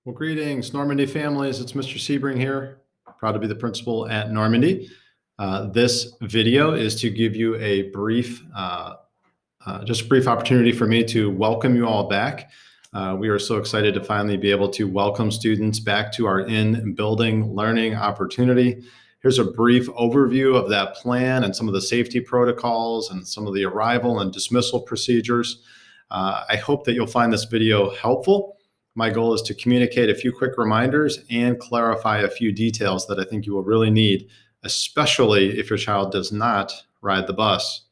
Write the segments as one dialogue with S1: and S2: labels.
S1: Well, greetings, Normandy families. It's Mr. Sebring here. Proud to be the principal at Normandy. This video is to give you a brief, just a brief opportunity for me to welcome you all back. We are so excited to finally be able to welcome students back to our in-building learning opportunity. Here's a brief overview of that plan and some of the safety protocols and some of the arrival and dismissal procedures. I hope that you'll find this video helpful. My goal is to communicate a few quick reminders and clarify a few details that I think you will really need, especially if your child does not ride the bus.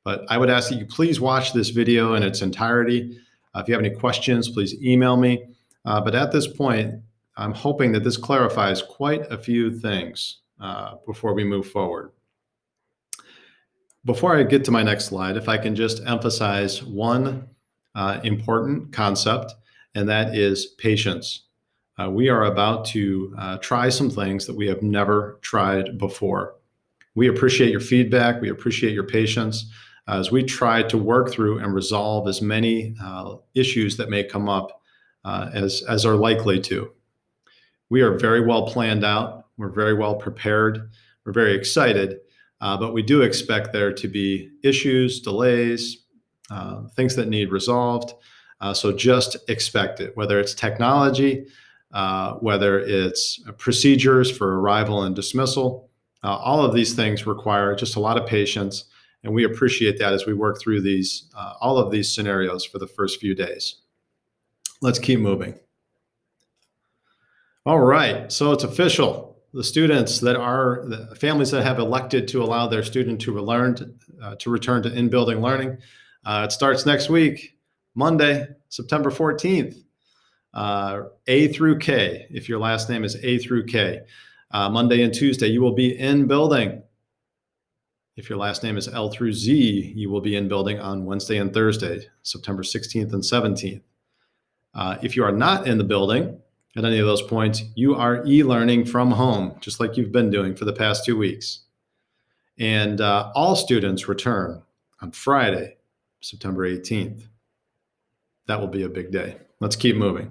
S1: But I would ask that you please watch this video in its entirety. If you have any questions, please email me. But at this point, I'm hoping that this clarifies quite a few things before we move forward. Before I get to my next slide, if I can just emphasize one important concept, and that is patience. We are about to try some things that we have never tried before. We appreciate your feedback. We appreciate your patience as we try to work through and resolve as many issues that may come up as are likely to. We are very well planned out. We're very well prepared. We're very excited, but we do expect there to be issues, delays, things that need resolved. So just expect it, whether it's technology, whether it's procedures for arrival and dismissal. All of these things require just a lot of patience, and we appreciate that as we work through these, all of these scenarios for the first few days. Let's keep moving. All right, so it's official. The students that are, the families that have elected to allow their student to return to in-building learning, it starts next week. Monday, September 14th, A through K, if your last name is A through K. Monday and Tuesday, you will be in building. If your last name is L through Z, you will be in building on Wednesday and Thursday, September 16th and 17th. If you are not in the building at any of those points, you are e-learning from home, just like you've been doing for the past 2 weeks. And all students return on Friday, September 18th. That will be a big day. Let's keep moving.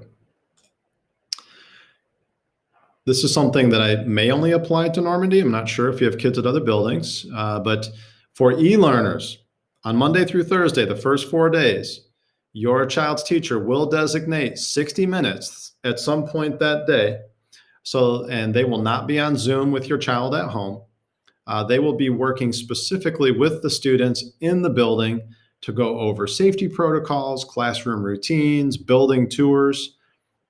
S1: This is something that I may only apply to Normandy. I'm not sure if you have kids at other buildings, but for e-learners, on Monday through Thursday, the first 4 days, your child's teacher will designate 60 minutes at some point that day. And they will not be on Zoom with your child at home. They will be working specifically with the students in the building to go over safety protocols, classroom routines, building tours.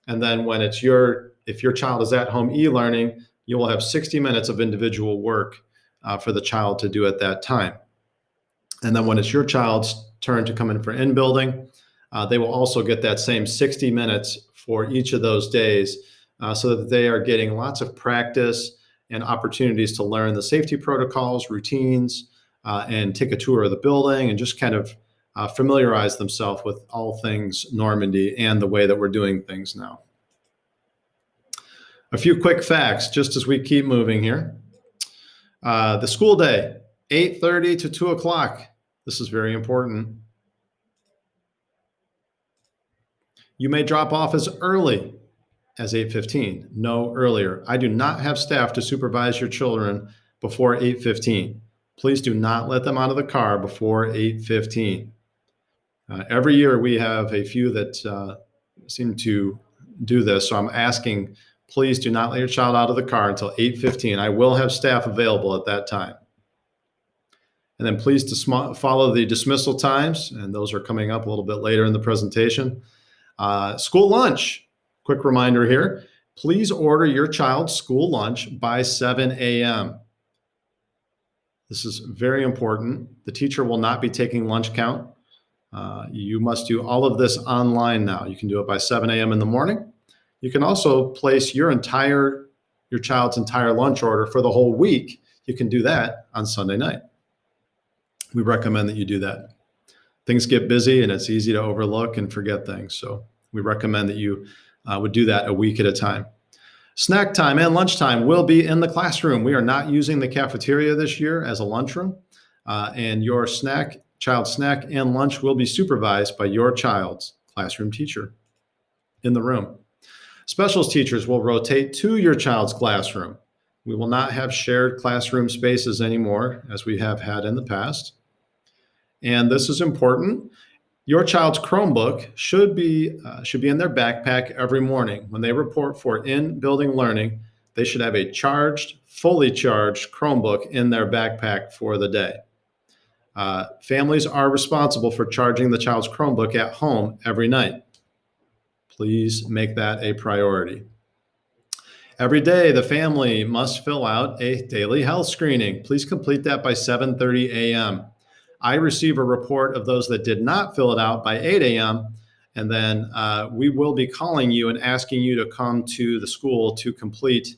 S1: And then when if your child is at home e-learning, you will have 60 minutes of individual work for the child to do at that time. And then when it's your child's turn to come in for in-building, they will also get that same 60 minutes for each of those days so that they are getting lots of practice and opportunities to learn the safety protocols, routines, and take a tour of the building and just kind of familiarize themselves with all things Normandy and the way that we're doing things now. A few quick facts just as we keep moving here. The school day, 8:30 to 2 o'clock. This is very important. You may drop off as early as 8:15, no earlier. I do not have staff to supervise your children before 8:15. Please do not let them out of the car before 8:15. Every year we have a few that seem to do this, so I'm asking, please do not let your child out of the car until 8:15. I will have staff available at that time. And then please follow the dismissal times, and those are coming up a little bit later in the presentation. School lunch, quick reminder here, please order your child's school lunch by 7 a.m. This is very important. The teacher will not be taking lunch count. You must do all of this online now. You can do it by 7 a.m. in the morning. You can also place your child's entire lunch order for the whole week. You can do that on Sunday night. We recommend that you do that. Things get busy and it's easy to overlook and forget things. So we recommend that you would do that a week at a time. Snack time and lunchtime will be in the classroom. We are not using the cafeteria this year as a lunchroom, and your child's snack and lunch will be supervised by your child's classroom teacher in the room. Specials teachers will rotate to your child's classroom. We will not have shared classroom spaces anymore, as we have had in the past. And this is important. Your child's Chromebook should be in their backpack every morning. When they report for in-building learning, they should have a fully charged Chromebook in their backpack for the day. Families are responsible for charging the child's Chromebook at home every night. Please make that a priority. Every day, the family must fill out a daily health screening. Please complete that by 7:30 a.m. I receive a report of those that did not fill it out by 8 a.m., and then we will be calling you and asking you to come to the school to complete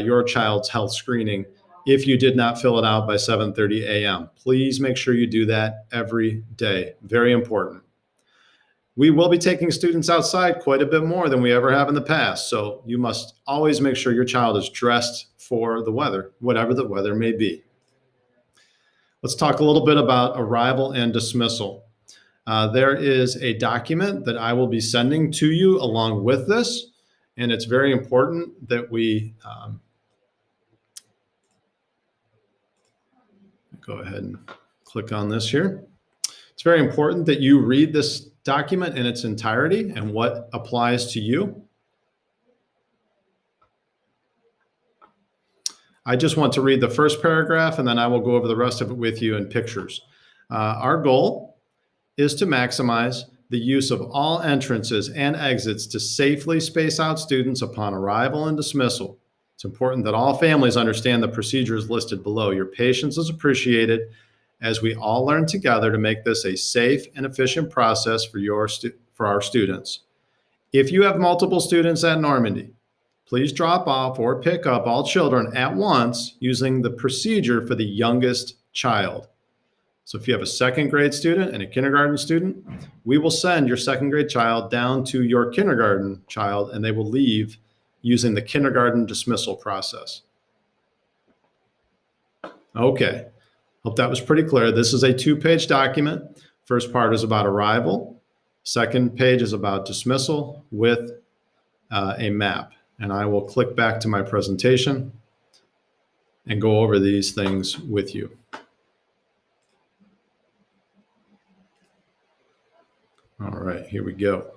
S1: your child's health screening if you did not fill it out by 7:30 a.m. Please make sure you do that every day. Very important. We will be taking students outside quite a bit more than we ever have in the past, so you must always make sure your child is dressed for the weather, whatever the weather may be. Let's talk a little bit about arrival and dismissal. There is a document that I will be sending to you along with this, and it's very important that we go ahead and click on this here. It's very important that you read this document in its entirety and what applies to you. I just want to read the first paragraph, and then I will go over the rest of it with you in pictures. Our goal is to maximize the use of all entrances and exits to safely space out students upon arrival and dismissal. It's important that all families understand the procedures listed below. Your patience is appreciated as we all learn together to make this a safe and efficient process for our students. If you have multiple students at Normandy, please drop off or pick up all children at once using the procedure for the youngest child. So if you have a second grade student and a kindergarten student, we will send your second grade child down to your kindergarten child, and they will leave using the kindergarten dismissal process. Okay. Hope that was pretty clear. This is a 2-page document. First part is about arrival. Second page is about dismissal with a map. And I will click back to my presentation and go over these things with you. All right, here we go.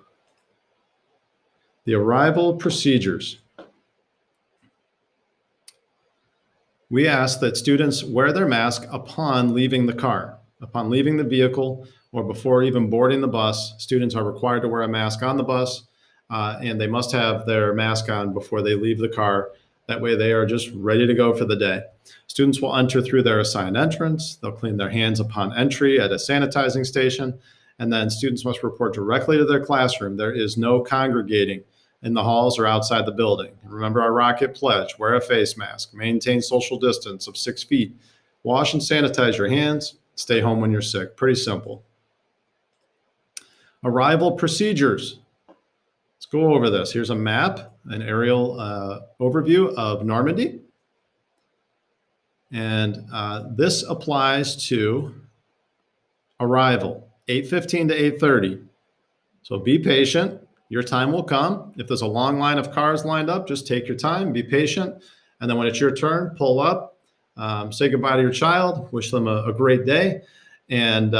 S1: The arrival procedures. We ask that students wear their mask upon leaving the car. Upon leaving the vehicle or before even boarding the bus, students are required to wear a mask on the bus, and they must have their mask on before they leave the car. That way they are just ready to go for the day. Students will enter through their assigned entrance. They'll clean their hands upon entry at a sanitizing station, and then students must report directly to their classroom. There is no congregating in the halls or outside the building. Remember our Rocket Pledge: wear a face mask, maintain social distance of 6 feet, wash and sanitize your hands, stay home when you're sick. Pretty simple. Arrival procedures. Let's go over this. Here's a map, an aerial overview of Normandy. And this applies to arrival, 8:15 to 8:30. So be patient. Your time will come. If there's a long line of cars lined up, just take your time, be patient. And then when it's your turn, pull up, say goodbye to your child, wish them a great day. And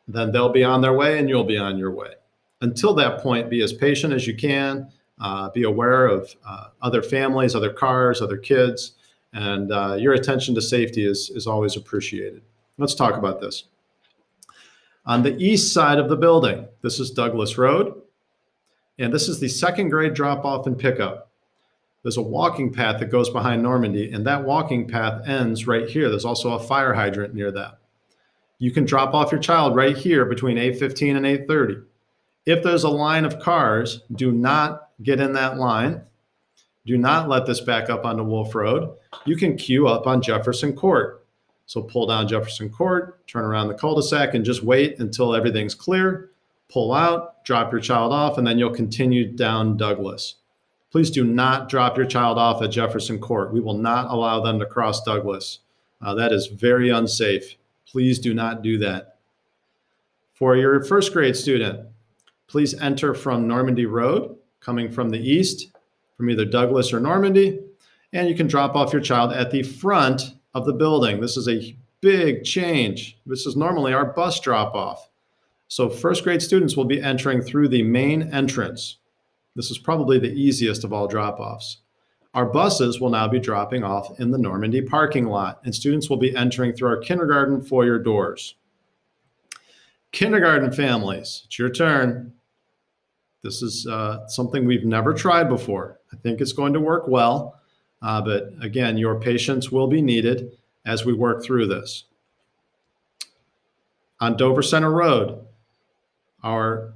S1: then they'll be on their way and you'll be on your way. Until that point, be as patient as you can. Be aware of other families, other cars, other kids. And your attention to safety is always appreciated. Let's talk about this. On the east side of the building, this is Douglas Road. And this is the second grade drop-off and pickup. There's a walking path that goes behind Normandy, and that walking path ends right here. There's also a fire hydrant near that. You can drop off your child right here between 8:15 and 8:30. If there's a line of cars, do not get in that line. Do not let this back up onto Wolf Road. You can queue up on Jefferson Court. So pull down Jefferson Court, turn around the cul-de-sac, and just wait until everything's clear. Pull out, drop your child off, and then you'll continue down Douglas. Please do not drop your child off at Jefferson Court. We will not allow them to cross Douglas. That is very unsafe. Please do not do that. For your first grade student, please enter from Normandy Road coming from the east, from either Douglas or Normandy, and you can drop off your child at the front of the building. This is a big change. This is normally our bus drop-off. So first grade students will be entering through the main entrance. This is probably the easiest of all drop-offs. Our buses will now be dropping off in the Normandy parking lot, and students will be entering through our kindergarten foyer doors. Kindergarten families, it's your turn. This is something we've never tried before. I think it's going to work well, but again, your patience will be needed as we work through this. On Dover Center Road, our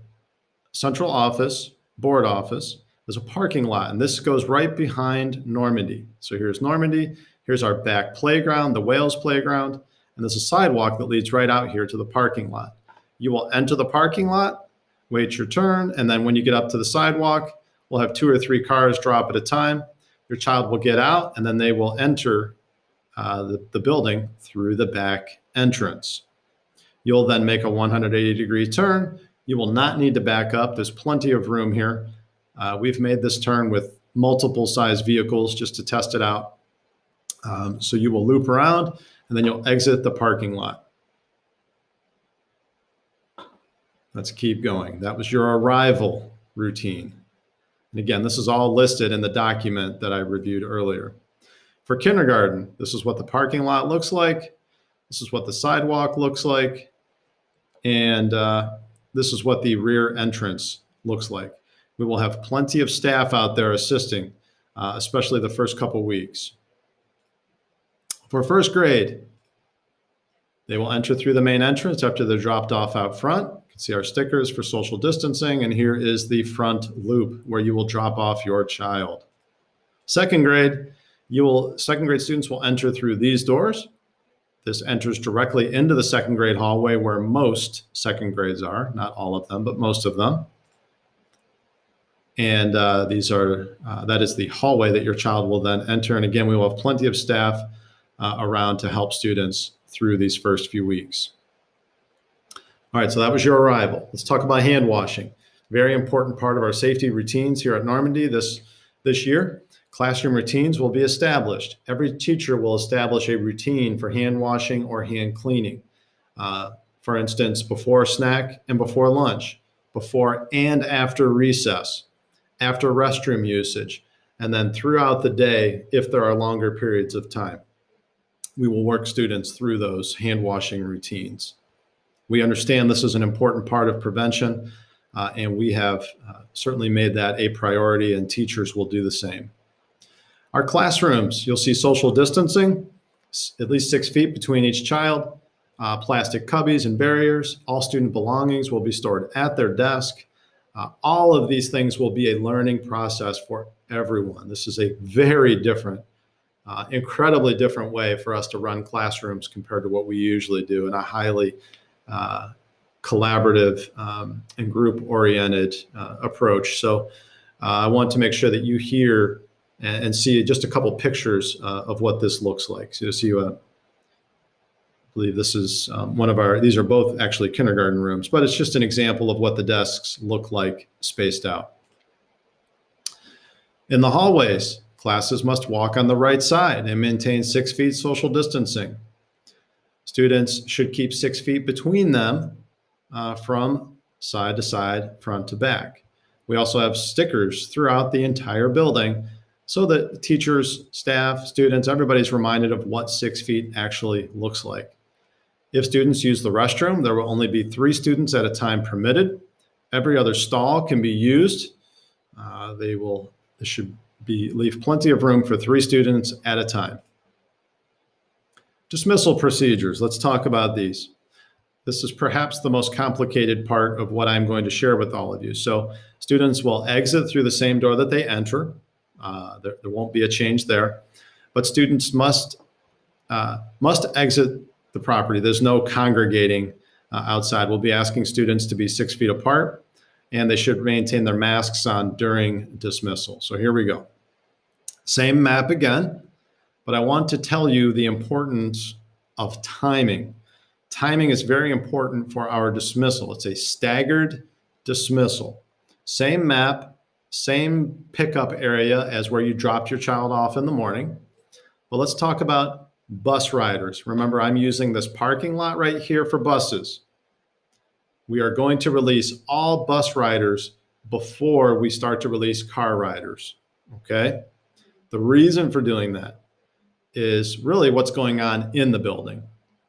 S1: central office, board office, is a parking lot, and this goes right behind Normandy. So here's Normandy, here's our back playground, the Wales playground, and there's a sidewalk that leads right out here to the parking lot. You will enter the parking lot, wait your turn, and then when you get up to the sidewalk, we'll have 2 or 3 cars drop at a time. Your child will get out, and then they will enter the building through the back entrance. You'll then make a 180-degree turn. You will not need to back up. There's plenty of room here. We've made this turn with multiple size vehicles just to test it out. So you will loop around, and then you'll exit the parking lot. Let's keep going. That was your arrival routine. And again, this is all listed in the document that I reviewed earlier. For kindergarten, this is what the parking lot looks like. This is what the sidewalk looks like. And this is what the rear entrance looks like. We will have plenty of staff out there assisting, especially the first couple weeks. For first grade, they will enter through the main entrance after they're dropped off out front. You can see our stickers for social distancing, and here is the front loop where you will drop off your child. Second grade, second grade students will enter through these doors. This enters directly into the second grade hallway where most second grades are, not all of them, but most of them. And that is the hallway that your child will then enter. And again, we will have plenty of staff around to help students through these first few weeks. All right, so that was your arrival. Let's talk about hand washing. Very important part of our safety routines here at Normandy this year. Classroom routines will be established. Every teacher will establish a routine for hand washing or hand cleaning. For instance, before snack and before lunch, before and after recess, after restroom usage, and then throughout the day if there are longer periods of time. We will work students through those hand washing routines. We understand this is an important part of prevention, and we have certainly made that a priority, and teachers will do the same. Our classrooms, you'll see social distancing, at least 6 feet between each child, plastic cubbies and barriers. All student belongings will be stored at their desk. All of these things will be a learning process for everyone. This is a very different, incredibly different way for us to run classrooms compared to what we usually do in a highly collaborative and group-oriented approach. So I want to make sure that you hear and see just a couple pictures of what this looks like. So you'll see, I believe this is these are both actually kindergarten rooms, but it's just an example of what the desks look like spaced out. In the hallways, classes must walk on the right side and maintain 6 feet social distancing. Students should keep 6 feet between them from side to side, front to back. We also have stickers throughout the entire building so that teachers, staff, students, everybody's reminded of what 6 feet actually looks like. If students use the restroom, there will only be 3 students at a time permitted. Every other stall can be used. There should leave plenty of room for 3 students at a time. Dismissal procedures, let's talk about these. This is perhaps the most complicated part of what I'm going to share with all of you. So students will exit through the same door that they enter. There won't be a change there, but students must exit the property. There's no congregating outside. We'll be asking students to be 6 feet apart, and they should maintain their masks on during dismissal. So here we go. Same map again, but I want to tell you the importance of timing. Timing is very important for our dismissal. It's a staggered dismissal. Same map, Same pickup area as where you dropped your child off in the morning. But let's talk about bus riders. Remember, I'm using this parking lot right here for buses. We are going to release all bus riders before we start to release car riders. Okay? The reason for doing that is really what's going on in the building.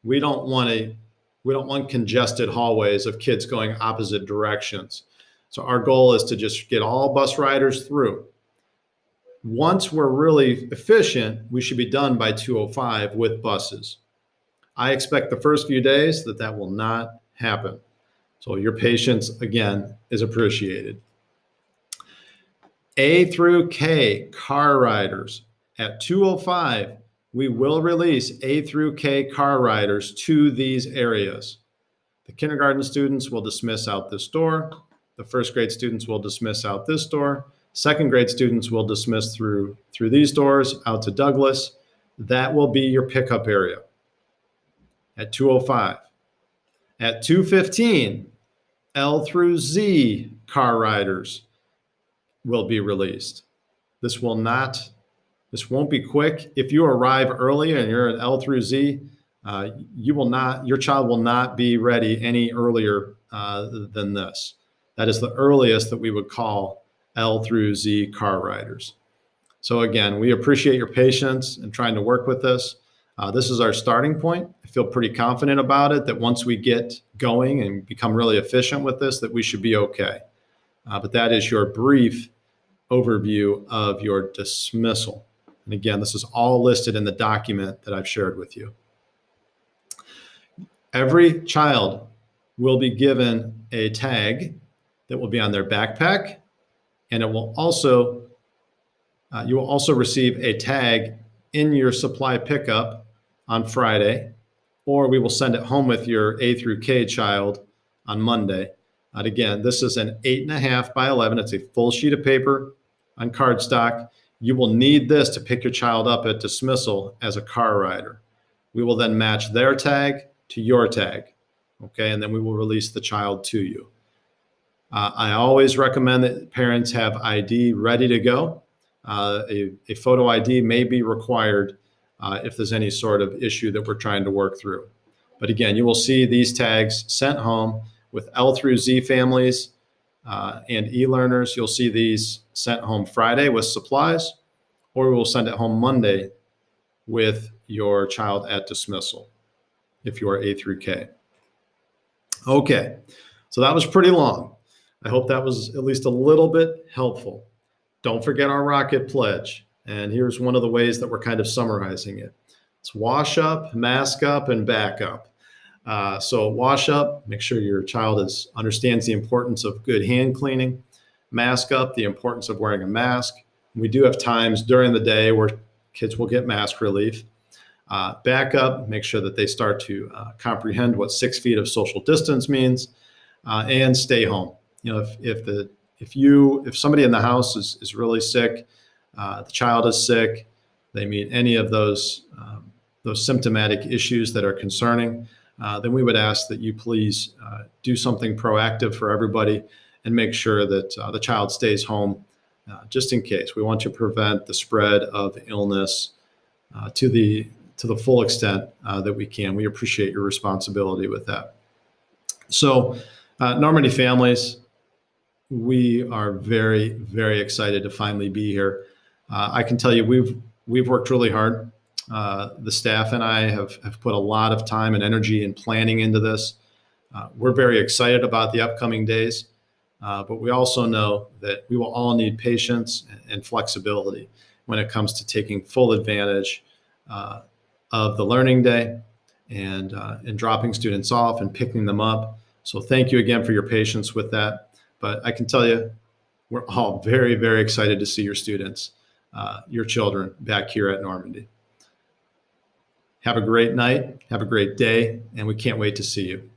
S1: We don't want congested hallways of kids going opposite directions. So our goal is to just get all bus riders through. Once we're really efficient, we should be done by 2:05 with buses. I expect the first few days that will not happen. So your patience, again, is appreciated. A through K car riders. At 2:05, we will release A through K car riders to these areas. The kindergarten students will dismiss out this door. The first grade students will dismiss out this door. Second grade students will dismiss through these doors out to Douglas. That will be your pickup area at 2:05. At 2:15, L through Z car riders will be released. This won't be quick. If you arrive early and you're at L through Z, your child will not be ready any earlier than this. That is the earliest that we would call L through Z car riders. So again, we appreciate your patience and trying to work with this. This is our starting point. I feel pretty confident about it, that once we get going and become really efficient with this, that we should be okay. But that is your brief overview of your dismissal. And again, this is all listed in the document that I've shared with you. Every child will be given a tag that will be on their backpack, and it will also you will also receive a tag in your supply pickup on Friday, or we will send it home with your A through K child on Monday. And again, this is an 8.5 by 11. It's a full sheet of paper on cardstock. You will need this to pick your child up at dismissal as a car rider. We will then match their tag to your tag, okay? And then we will release the child to you. I always recommend that parents have ID ready to go. A photo ID may be required if there's any sort of issue that we're trying to work through. But again, you will see these tags sent home with L through Z families and e-learners. You'll see these sent home Friday with supplies, or we will send it home Monday with your child at dismissal if you are A through K. Okay, so that was pretty long. I hope that was at least a little bit helpful. Don't forget our Rocket Pledge. And here's one of the ways that we're kind of summarizing it. It's wash up, mask up, and back up. So wash up, make sure your child understands the importance of good hand cleaning. Mask up, the importance of wearing a mask. We do have times during the day where kids will get mask relief. Back up, make sure that they start to comprehend what 6 feet of social distance means, and stay home. You know, if somebody in the house is really sick, the child is sick, they meet any of those symptomatic issues that are concerning, then we would ask that you please do something proactive for everybody and make sure that the child stays home just in case. We want to prevent the spread of illness to the full extent that we can. We appreciate your responsibility with that. So, Normandy families, we are very, very excited to finally be here. I can tell you we've worked really hard. The staff and I have put a lot of time and energy and planning into this. We're very excited about the upcoming days, but we also know that we will all need patience and flexibility when it comes to taking full advantage of the learning day and dropping students off and picking them up. So thank you again for your patience with that. But I can tell you, we're all very, very excited to see your students, your children back here at Normandy. Have a great night, have a great day, and we can't wait to see you.